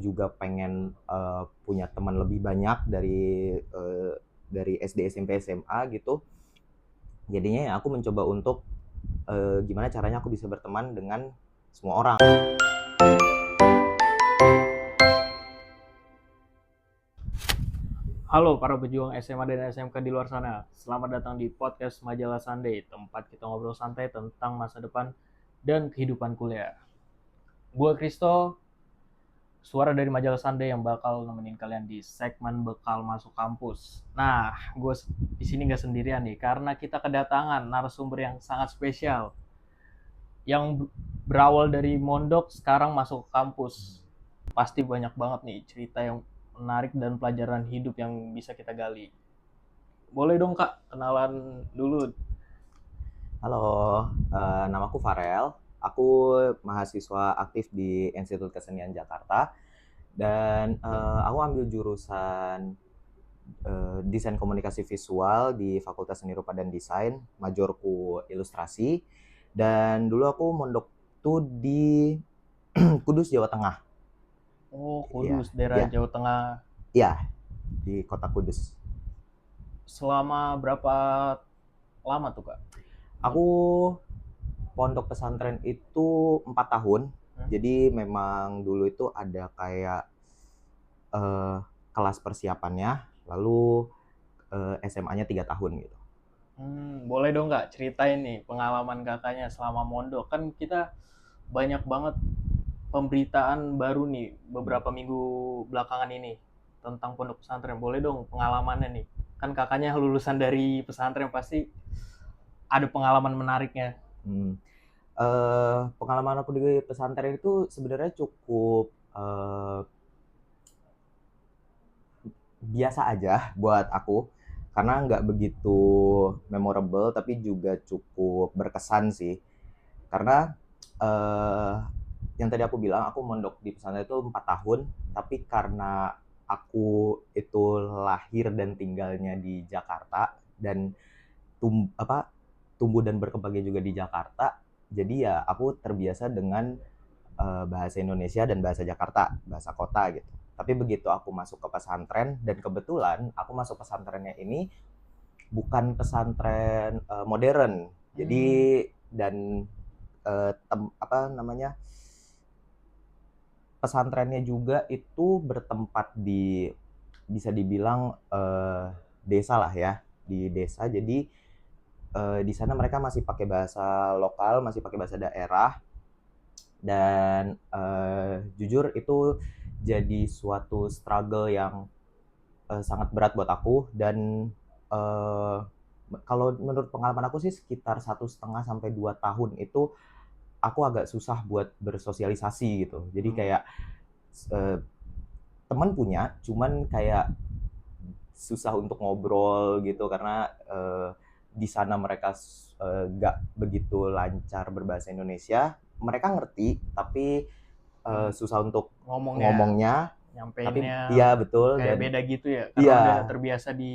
juga pengen punya teman lebih banyak dari SD, SMP, SMA gitu. Jadinya ya aku mencoba untuk gimana caranya aku bisa berteman dengan semua orang. Halo para pejuang SMA dan SMK di luar sana. Selamat datang di podcast Majalah Sunday, tempat kita ngobrol santai tentang masa depan dan kehidupan kuliah. Gue Kristo, suara dari Majalah Sunday yang bakal nemenin kalian di segmen bekal masuk kampus. Nah, gue di sini nggak sendirian nih, karena kita kedatangan narasumber yang sangat spesial, yang berawal dari mondok sekarang masuk ke kampus. Pasti banyak banget nih cerita yang menarik dan pelajaran hidup yang bisa kita gali. Boleh dong Kak, kenalan dulu. Halo, namaku Farel. Aku mahasiswa aktif di Institut Kesenian Jakarta dan aku ambil jurusan desain komunikasi visual di Fakultas Seni Rupa dan Desain, majorku ilustrasi. Dan dulu aku mondok tuh di Kudus, Jawa Tengah. Oh, Iya, Kudus, daerah iya, Jawa Tengah. iya, di kota Kudus. Selama berapa lama tuh Kak? Aku pondok pesantren itu 4 tahun. Jadi memang dulu itu ada kayak eh, kelas persiapannya, lalu SMA-nya 3 tahun gitu. Boleh dong Kak ceritain nih pengalaman kakaknya selama mondok. Kan kita banyak banget pemberitaan baru nih beberapa minggu belakangan ini tentang pondok pesantren. Boleh dong pengalamannya nih. Kan kakaknya lulusan dari pesantren, pasti ada pengalaman menariknya. Hmm. Pengalaman aku di pesantren itu sebenarnya cukup biasa aja buat aku, karena nggak begitu memorable tapi juga cukup berkesan sih. Karena eh, yang tadi aku bilang aku mondok di pesantren itu 4 tahun, tapi karena aku itu lahir dan tinggalnya di Jakarta dan tumbuh dan berkembangnya juga di Jakarta, jadi ya aku terbiasa dengan bahasa Indonesia dan bahasa Jakarta, bahasa kota gitu. Tapi begitu aku masuk ke pesantren, dan kebetulan aku masuk pesantrennya ini bukan pesantren modern. Jadi dan apa namanya, pesantrennya juga itu bertempat di, bisa dibilang desa lah ya, di desa. Jadi di sana mereka masih pakai bahasa lokal, masih pakai bahasa daerah. Dan jujur itu jadi suatu struggle yang sangat berat buat aku. Dan uh, kalau menurut pengalaman aku sih sekitar 1,5 sampai 2 tahun itu aku agak susah buat bersosialisasi gitu. Jadi kayak uh, teman punya, cuman kayak susah untuk ngobrol gitu, karena di sana mereka nggak begitu lancar berbahasa Indonesia. Mereka ngerti tapi susah untuk Ngomongnya, ngomongnya. Tapi nyampeinnya iya betul. kayak Dan beda gitu ya, karena udah iya, terbiasa di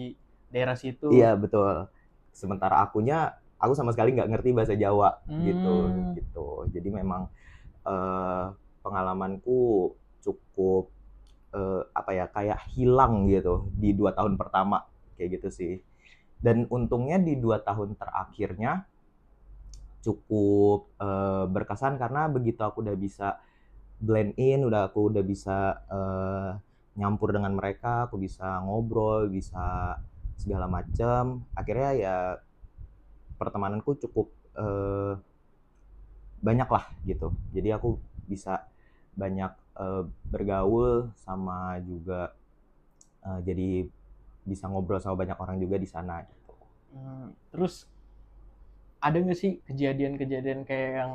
daerah situ. iya betul. Sementara aku sama sekali nggak ngerti bahasa Jawa gitu Hmm, gitu. Jadi memang eh, pengalamanku cukup apa ya, kayak hilang gitu di 2 tahun pertama, kayak gitu sih. Dan untungnya di 2 tahun terakhirnya cukup berkesan, karena begitu aku udah bisa blend in, aku udah bisa nyampur dengan mereka, aku bisa ngobrol, bisa segala macam. Akhirnya ya pertemananku cukup banyak lah gitu. Jadi aku bisa banyak bergaul sama juga, jadi bisa ngobrol sama banyak orang juga di sana gitu. terus ada nggak sih kejadian-kejadian kayak yang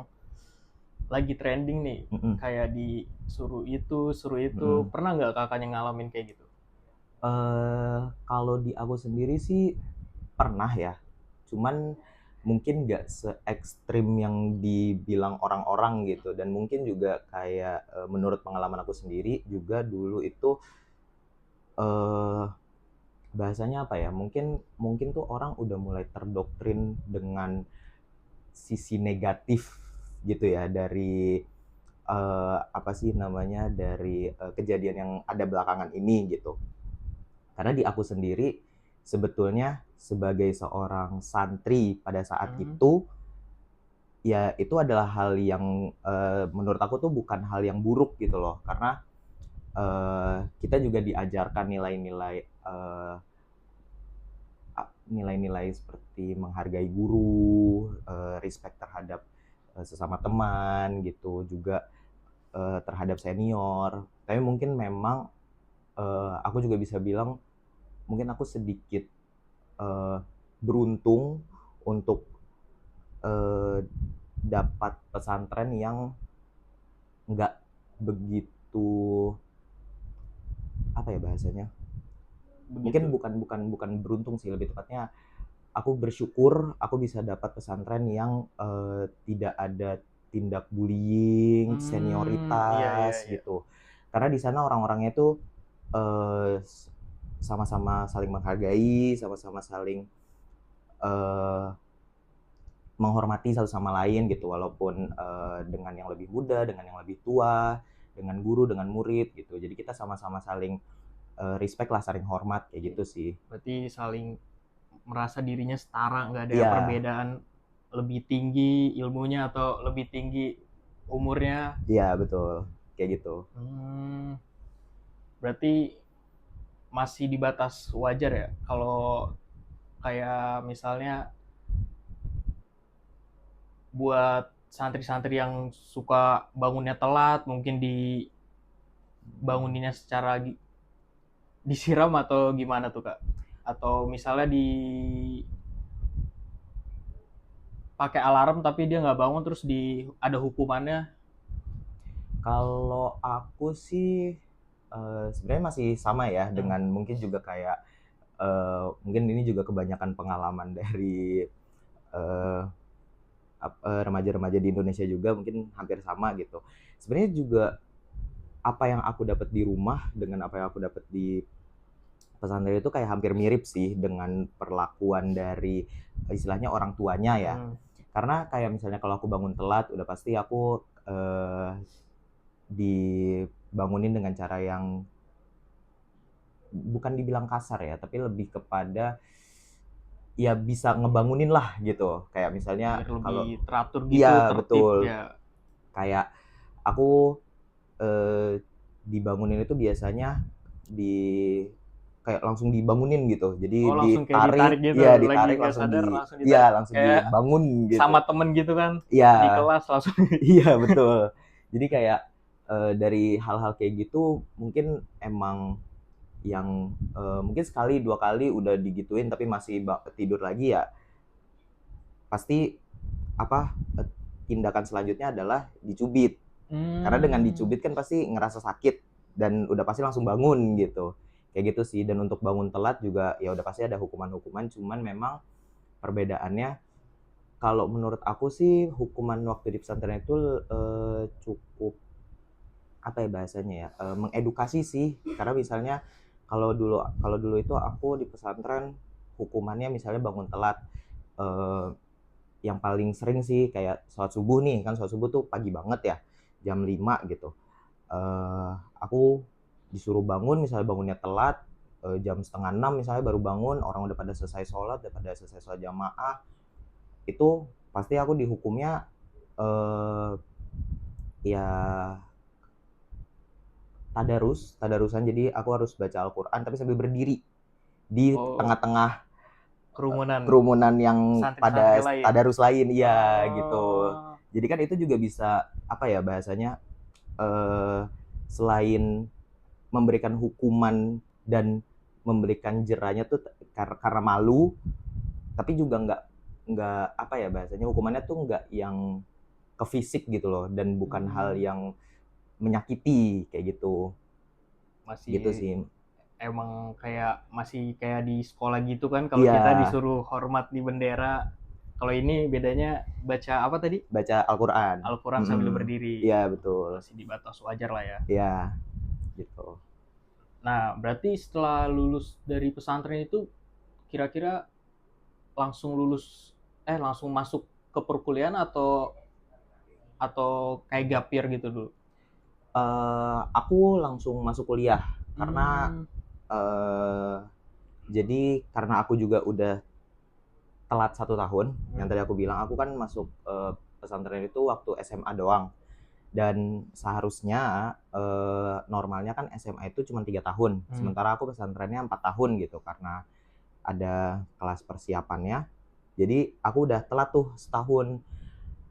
lagi trending nih, Mm-mm. kayak suruh itu, Mm-mm. pernah nggak kakaknya ngalamin kayak gitu? Kalau di aku sendiri sih pernah ya, cuman mungkin nggak se ekstrim yang dibilang orang-orang gitu. Dan mungkin juga kayak menurut pengalaman aku sendiri juga dulu itu eh, bahasanya apa ya, mungkin mungkin tuh orang udah mulai terdoktrin dengan sisi negatif gitu ya, dari apa sih namanya, dari kejadian yang ada belakangan ini gitu. Karena di aku sendiri sebetulnya sebagai seorang santri pada saat itu, ya itu adalah hal yang menurut aku tuh bukan hal yang buruk gitu loh. Karena kita juga diajarkan nilai-nilai nilai-nilai seperti menghargai guru, respect terhadap sesama teman gitu, juga terhadap senior. Tapi mungkin memang aku juga bisa bilang mungkin aku sedikit eh, beruntung untuk dapat pesantren yang nggak begitu, apa ya bahasanya, mungkin Begitu. bukan beruntung sih, lebih tepatnya aku bersyukur aku bisa dapat pesantren yang tidak ada tindak bullying, Iya iya senioritas iya. gitu. Karena di sana orang-orangnya itu eh, sama-sama saling menghargai, sama-sama saling eh, menghormati satu sama lain gitu, walaupun dengan yang lebih muda, dengan yang lebih tua, dengan guru, dengan murid gitu. Jadi kita sama-sama saling respect lah, saling hormat kayak gitu sih. Berarti saling merasa dirinya setara, nggak ada Iya, perbedaan lebih tinggi ilmunya atau lebih tinggi umurnya. iya betul, kayak gitu. Hmm, berarti masih di batas wajar ya. Kalau kayak misalnya buat santri-santri yang suka bangunnya telat, mungkin dibanguninnya secara disiram atau gimana tuh kak? Atau misalnya pakai alarm tapi dia nggak bangun terus ada hukumannya. Kalau aku sih sebenarnya masih sama ya, Hmm. dengan mungkin juga kayak mungkin ini juga kebanyakan pengalaman dari eh, remaja-remaja di Indonesia juga, mungkin hampir sama gitu. Sebenarnya juga apa yang aku dapat di rumah dengan apa yang aku dapat di pesantren itu kayak hampir mirip sih, dengan perlakuan dari istilahnya orang tuanya ya. Hmm. Karena kayak misalnya kalau aku bangun telat, udah pasti aku dibangunin dengan cara yang bukan dibilang kasar ya, tapi lebih kepada ya bisa ngebangunin lah gitu. Kayak misalnya Biar lebih kalau teratur gitu, iya tertib betul, ya. kayak aku dibangunin itu biasanya di kayak langsung dibangunin gitu. Jadi Oh langsung kayak ditarik, ditarik gitu, iya lagi ditarik nggak langsung sadar langsung ditarik, iya langsung kayak dibangun gitu. sama temen gitu kan di Iya, kelas langsung. iya betul. Jadi kayak dari hal-hal kayak gitu mungkin emang yang mungkin sekali dua kali udah digituin tapi masih tidur lagi, ya pasti apa tindakan selanjutnya adalah dicubit. Karena dengan Hmm. dicubit kan pasti ngerasa sakit dan udah pasti langsung bangun gitu. Kayak gitu sih. Dan untuk bangun telat juga ya udah pasti ada hukuman-hukuman, cuman memang perbedaannya kalau menurut aku sih hukuman waktu di pesantren itu cukup, apa ya bahasanya ya, mengedukasi sih. Karena misalnya kalau dulu itu aku di pesantren hukumannya misalnya bangun telat, eh, yang paling sering sih kayak sholat subuh nih, kan sholat subuh tuh pagi banget ya, jam 5 gitu. Aku disuruh bangun, misalnya bangunnya telat, jam setengah 6 misalnya baru bangun, orang udah pada selesai sholat, udah pada selesai sholat jamaah, itu pasti aku dihukumnya eh, ya tadarusan. Jadi aku harus baca Al-Quran tapi sambil berdiri di Oh, tengah-tengah kerumunan kerumunan yang pada santri-santri lain. tadarus lain, iya gitu. Oh. Jadi kan itu juga bisa, apa ya bahasanya, eh, selain memberikan hukuman dan memberikan jerahnya tuh karena malu, tapi juga nggak apa ya bahasanya, hukumannya tuh nggak yang ke fisik gitu loh, dan bukan hal Hmm. yang menyakiti kayak gitu Masih sih. emang kayak masih kayak di sekolah gitu kan, kalau Iya, kita disuruh hormat di bendera, kalau ini bedanya baca apa tadi, baca Al-Quran. Al-Quran sambil Mm-mm. berdiri. Iya betul, Masih di batas wajar lah ya. iya gitu. Nah berarti setelah lulus dari pesantren itu kira-kira langsung lulus, langsung masuk ke perkuliahan atau kayak gap year gitu dulu? Aku langsung masuk kuliah karena Hmm. jadi karena aku juga udah telat 1 tahun. Yang tadi aku bilang aku kan masuk pesantren itu waktu SMA doang, dan seharusnya normalnya kan SMA itu cuma 3 tahun, sementara aku pesantrennya 4 tahun gitu karena ada kelas persiapannya. Jadi aku udah telat tuh setahun.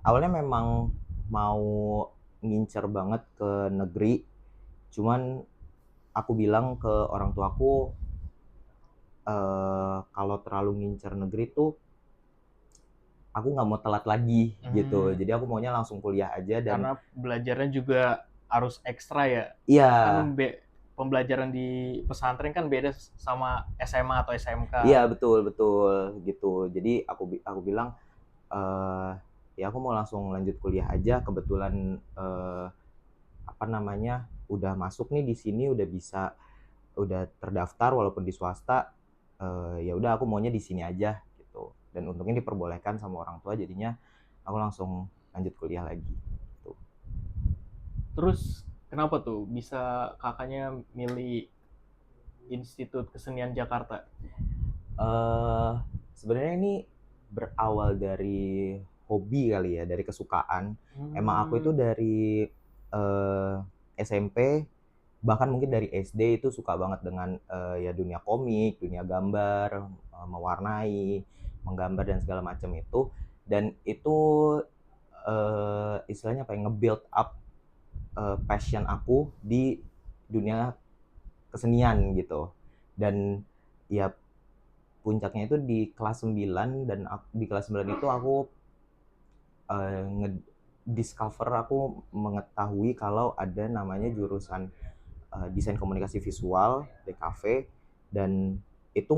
Awalnya memang mau ngincer banget ke negeri, cuman aku bilang ke orang tuaku kalau terlalu ngincer negeri tuh aku nggak mau telat lagi gitu. Jadi aku maunya langsung kuliah aja. Dan Karena belajarnya juga harus ekstra ya. iya, Kan pembelajaran di pesantren kan beda sama SMA atau SMK. iya betul betul gitu. Jadi aku bilang ya aku mau langsung lanjut kuliah aja. Kebetulan apa namanya udah masuk nih di sini, udah terdaftar walaupun di swasta. Ya udah aku maunya di sini aja gitu. Dan untungnya diperbolehkan sama orang tua, jadinya aku langsung lanjut kuliah lagi. Gitu. Terus kenapa tuh bisa kakaknya milih Institut Kesenian Jakarta? Sebenarnya ini berawal dari hobi kali ya, dari kesukaan. Emang aku itu dari SMP, bahkan mungkin dari SD itu suka banget dengan ya dunia komik, dunia gambar, mewarnai, menggambar dan segala macam itu. Dan itu istilahnya apa ya, nge-build up passion aku di dunia kesenian gitu. Dan ya puncaknya itu di kelas 9, dan di kelas 9 itu aku discover, aku mengetahui kalau ada namanya jurusan desain komunikasi visual DKV. Dan itu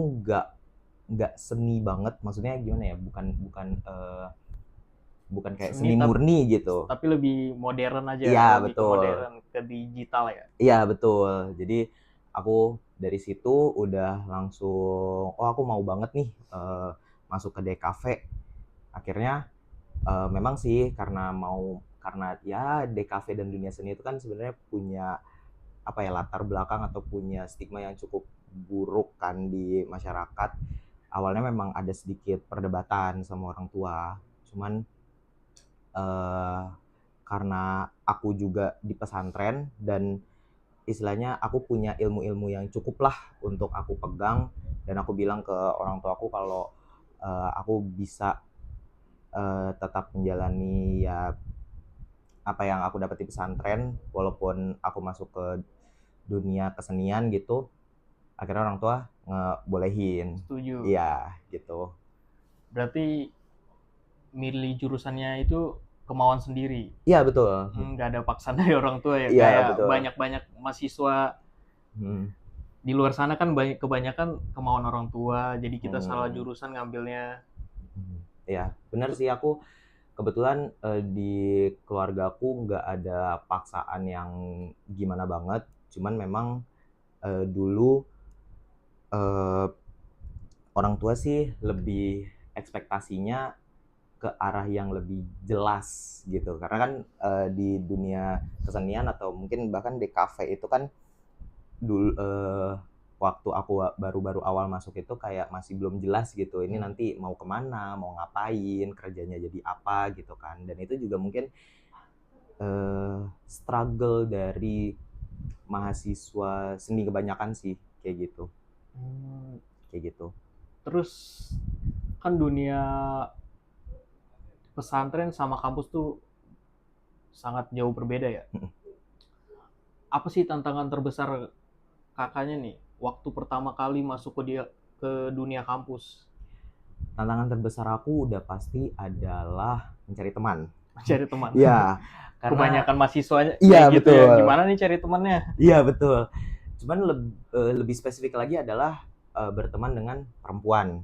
nggak seni banget, maksudnya gimana ya, bukan bukan bukan kayak Seni seni murni gitu. tapi lebih modern aja, Iya lebih ke betul. modern, ke digital ya. Iya betul. Jadi aku dari situ udah langsung, oh aku mau banget nih masuk ke DKV. Akhirnya memang sih karena ya DKV dan dunia seni itu kan sebenarnya punya apa ya, latar belakang atau punya stigma yang cukup buruk kan di masyarakat. Awalnya memang ada sedikit perdebatan sama orang tua, cuman eh, karena aku juga di pesantren dan istilahnya aku punya ilmu-ilmu yang cukup lah untuk aku pegang, dan aku bilang ke orang tua aku kalau aku bisa tetap menjalani ya apa yang aku dapat di pesantren walaupun aku masuk ke dunia kesenian gitu. Akhirnya orang tua ngebolehin. Setuju. Iya gitu. Berarti milih jurusannya itu kemauan sendiri. Iya betul. Nggak ada paksaan dari orang tua ya. Iya Kayak betul. banyak-banyak mahasiswa di luar sana kan kebanyakan kemauan orang tua. Jadi kita salah jurusan ngambilnya. Ya benar sih, aku kebetulan di keluargaku nggak ada paksaan yang gimana banget. Cuman memang dulu orang tua sih lebih ekspektasinya ke arah yang lebih jelas gitu. Karena kan di dunia kesenian atau mungkin bahkan di kafe itu kan dulu waktu aku baru-baru awal masuk itu kayak masih belum jelas gitu. Ini nanti mau kemana, mau ngapain, kerjanya jadi apa gitu kan. Dan itu juga mungkin struggle dari mahasiswa seni kebanyakan sih kayak gitu. Kayak gitu. Terus kan dunia pesantren sama kampus tuh sangat jauh berbeda ya. Apa sih tantangan terbesar kakaknya nih waktu pertama kali masuk ke dunia kampus? Tantangan terbesar aku udah pasti adalah mencari teman. Mencari teman. Iya, karena kebanyakan mahasiswanya iya kayak gitu betul. ya. Gimana nih cari temannya? Iya betul. Cuman lebih spesifik lagi adalah berteman dengan perempuan.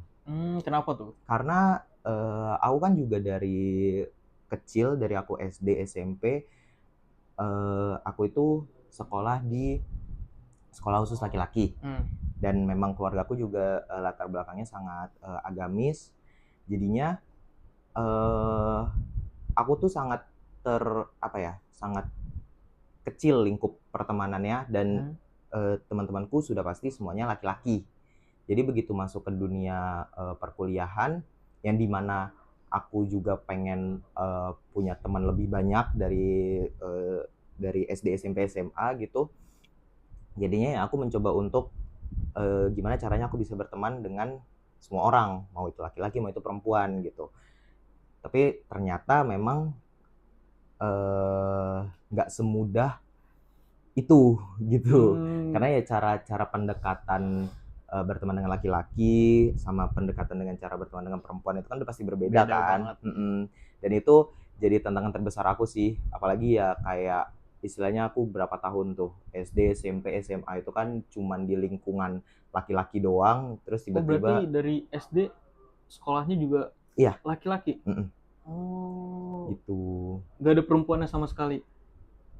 Kenapa tuh? Karena aku kan juga dari kecil, dari aku SD, SMP, aku itu sekolah di sekolah khusus laki-laki. Dan memang keluargaku juga latar belakangnya sangat agamis. Jadinya aku tuh sangat sangat kecil lingkup pertemanannya, dan teman-temanku sudah pasti semuanya laki-laki. Jadi begitu masuk ke dunia perkuliahan, yang dimana aku juga pengen punya teman lebih banyak dari SD, SMP, SMA gitu. Jadinya ya aku mencoba untuk gimana caranya aku bisa berteman dengan semua orang, mau itu laki-laki, mau itu perempuan gitu. Tapi ternyata memang nggak semudah itu gitu. Karena ya cara pendekatan berteman dengan laki-laki sama pendekatan dengan cara berteman dengan perempuan itu kan udah pasti berbeda Beda kan. banget. Dan itu jadi tantangan terbesar aku sih, apalagi ya kayak istilahnya aku berapa tahun tuh SD, SMP, SMA itu kan cuman di lingkungan laki-laki doang, terus Oh, berarti tiba-tiba dari SD sekolahnya juga iya, laki-laki? mm-mm, Oh, gitu. nggak ada perempuannya sama sekali.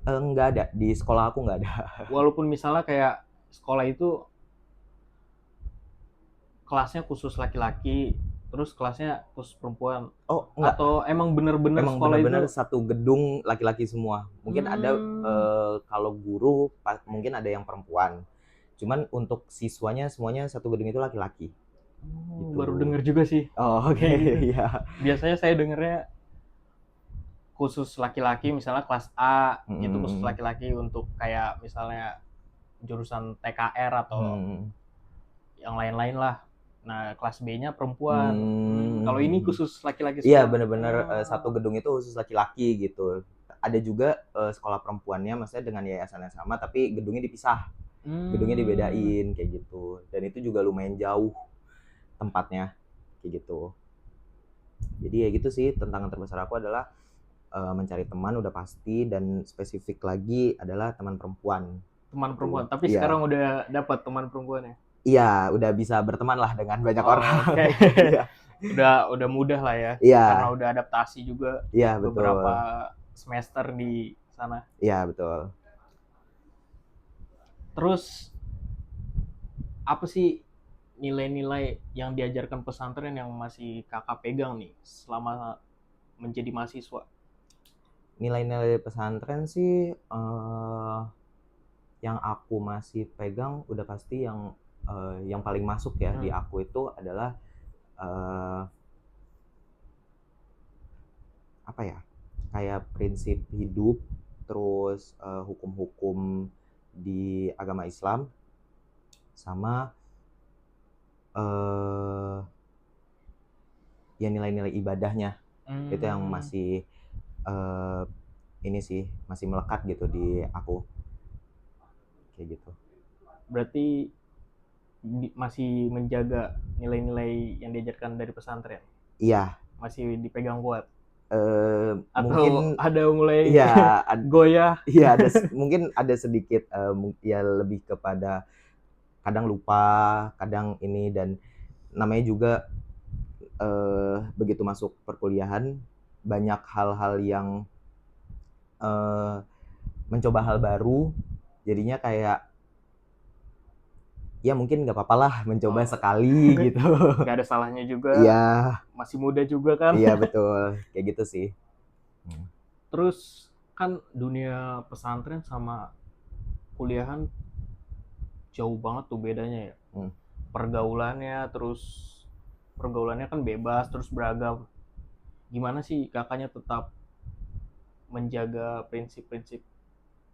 Nggak ada di sekolah aku, nggak ada. Walaupun misalnya kayak sekolah itu kelasnya khusus laki-laki, terus kelasnya khusus perempuan, Oh, nggak. atau emang bener-bener Emang sekolah bener-bener itu? satu gedung laki-laki semua. Mungkin ada kalau guru mungkin ada yang perempuan. Cuman untuk siswanya semuanya satu gedung itu laki-laki. Baru Gitu. denger juga sih Oh, oke. kayak gitu. Iya. Biasanya saya dengernya khusus laki-laki, misalnya kelas A itu khusus Mm-mm. laki-laki untuk kayak misalnya jurusan TKR atau Hmm. yang lain-lain lah. Nah, kelas B-nya perempuan. Kalau ini Hmm. khusus laki-laki Iya, semua. bener-bener satu gedung itu khusus laki-laki gitu. Ada juga sekolah perempuannya, maksudnya dengan yayasan yang sama, tapi gedungnya dipisah. Gedungnya Hmm, dibedain kayak gitu. Dan itu juga lumayan jauh tempatnya kayak gitu. Jadi ya gitu sih, tantangan terbesar aku adalah mencari teman udah pasti, dan spesifik lagi adalah teman perempuan teman gitu. perempuan. Tapi sekarang Iya. udah dapat teman perempuannya. Iya, udah bisa berteman lah dengan banyak orang. Oke. Iya. Udah mudah lah ya. Karena Iya, udah adaptasi juga iya beberapa betul. semester di sana. Iya, betul. Terus apa sih nilai-nilai yang diajarkan pesantren yang masih kakak pegang nih selama menjadi mahasiswa? Nilai-nilai pesantren sih yang aku masih pegang udah pasti yang paling masuk ya di aku itu adalah eh, apa ya? Kayak prinsip hidup, terus hukum-hukum di agama Islam, sama eh ya nilai-nilai ibadahnya. Itu yang Hmm, masih eh ini sih masih melekat gitu di aku kayak gitu. berarti masih menjaga nilai-nilai yang diajarkan dari pesantren, Iya, masih dipegang kuat atau mungkin ada mulai ya goyah? iya mungkin ada sedikit ya lebih kepada kadang lupa, kadang ini, dan namanya juga begitu masuk perkuliahan banyak hal-hal yang eh, mencoba hal baru, jadinya kayak ya mungkin nggak apa-apa lah mencoba Oh, sekali gitu. nggak ada salahnya juga, Iya, masih muda juga kan. iya betul, kayak gitu sih. Hmm. Terus kan dunia pesantren sama kuliahan jauh banget tuh bedanya ya. Hmm. Pergaulannya kan bebas terus beragam. Gimana sih kakaknya tetap menjaga prinsip-prinsip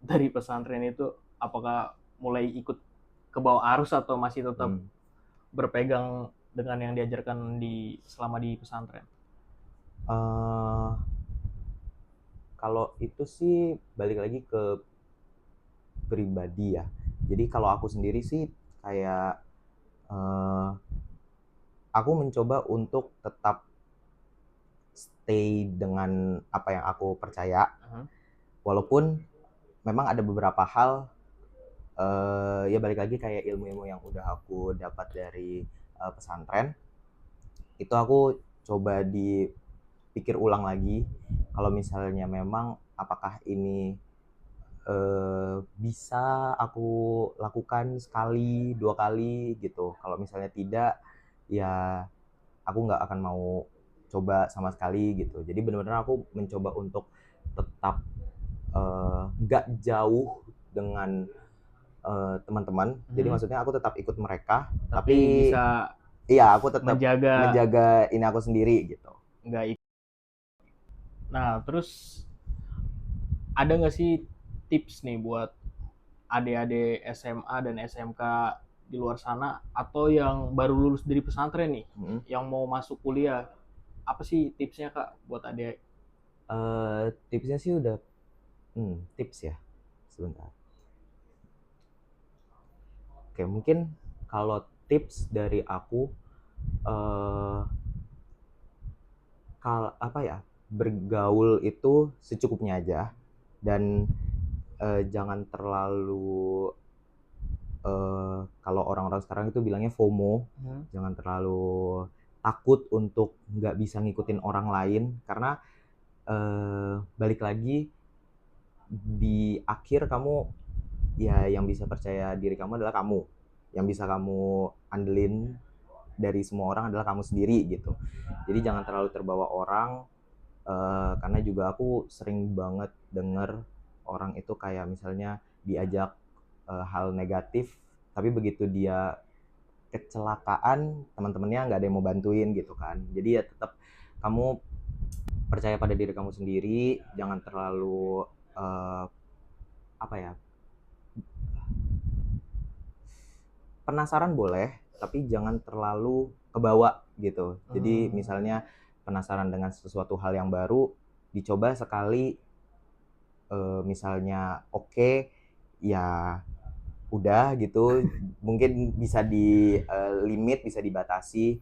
dari pesantren itu? Apakah mulai ikut ke bawah arus atau masih tetap Hmm. berpegang dengan yang diajarkan selama di pesantren? Eh, kalau itu sih balik lagi ke pribadi ya. Jadi kalau aku sendiri sih kayak eh, aku mencoba untuk tetap stay dengan apa yang aku percaya, walaupun memang ada beberapa hal ya balik lagi kayak ilmu-ilmu yang udah aku dapat dari pesantren itu aku coba dipikir ulang lagi kalau misalnya memang apakah ini bisa aku lakukan sekali dua kali gitu. Kalau misalnya tidak, ya aku nggak akan mau coba sama sekali gitu. Jadi benar-benar aku mencoba untuk tetap nggak jauh dengan teman-teman. Jadi maksudnya aku tetap ikut mereka, tapi bisa iya aku tetap menjaga ini aku sendiri gitu. nggak ikut. Nah, terus ada nggak sih tips nih buat adik-adik SMA dan SMK di luar sana atau yang baru lulus dari pesantren nih, yang mau masuk kuliah, apa sih tipsnya Kak buat adik? Tipsnya sih udah tips ya, sebentar. Oke, mungkin kalau tips dari aku bergaul itu secukupnya aja, dan jangan terlalu kalau orang-orang sekarang itu bilangnya FOMO, jangan terlalu takut untuk nggak bisa ngikutin orang lain, karena balik lagi di akhir kamu ya yang bisa percaya diri kamu adalah kamu, yang bisa kamu andelin dari semua orang adalah kamu sendiri gitu. Jadi jangan terlalu terbawa orang, karena juga aku sering banget denger orang itu kayak misalnya diajak hal negatif, tapi begitu dia kecelakaan teman-temannya nggak ada yang mau bantuin gitu kan. Jadi ya tetap kamu percaya pada diri kamu sendiri, jangan terlalu penasaran boleh, tapi jangan terlalu kebawa gitu. Jadi misalnya penasaran dengan sesuatu hal yang baru, dicoba sekali, misalnya oke, ya udah gitu, mungkin bisa di limit, bisa dibatasi.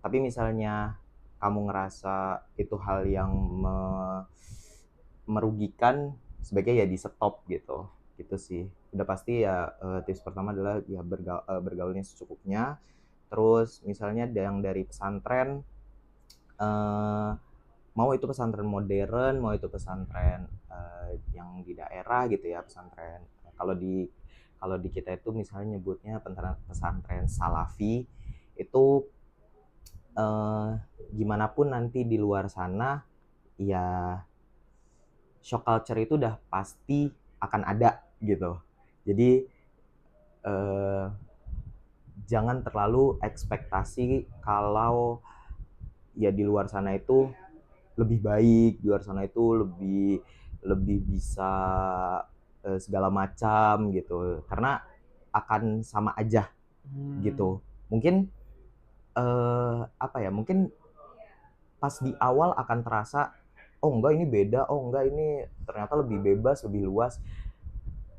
Tapi misalnya kamu ngerasa itu hal yang merugikan, sebaiknya ya di stop gitu. Gitu sih. Udah pasti ya tips pertama adalah ya bergaulnya secukupnya. Terus misalnya yang dari pesantren, mau itu pesantren modern, mau itu pesantren yang di daerah gitu ya, pesantren kalau di kita itu misalnya nyebutnya pesantren salafi, itu gimana pun nanti di luar sana ya shock culture itu udah pasti akan ada gitu. Jadi jangan terlalu ekspektasi kalau ya di luar sana itu lebih baik, di luar sana itu lebih bisa segala macam gitu, karena akan sama aja gitu. Mungkin mungkin pas di awal akan terasa oh enggak ini beda, oh enggak ini ternyata lebih bebas, lebih luas,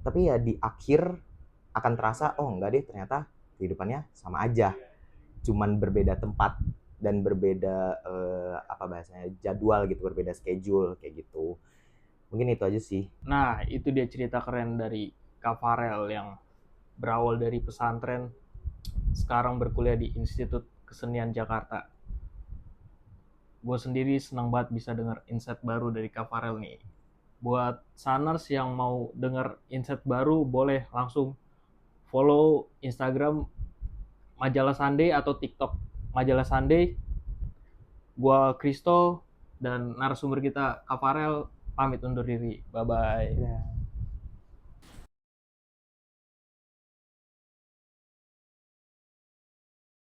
tapi ya di akhir akan terasa oh enggak deh, ternyata kehidupannya sama aja, cuman berbeda tempat dan berbeda jadwal gitu, berbeda schedule kayak gitu. Mungkin itu aja sih. Nah, itu dia cerita keren dari Kak Farel yang berawal dari pesantren, sekarang berkuliah di Institut Kesenian Jakarta. Gue sendiri senang banget bisa denger insight baru dari Kak Farel nih. Buat Saners yang mau denger insight baru, boleh langsung follow Instagram Majalah Sunday atau TikTok Majalah Sunday. Gua Kristo dan narasumber kita Kak Farel pamit undur diri. Bye-bye.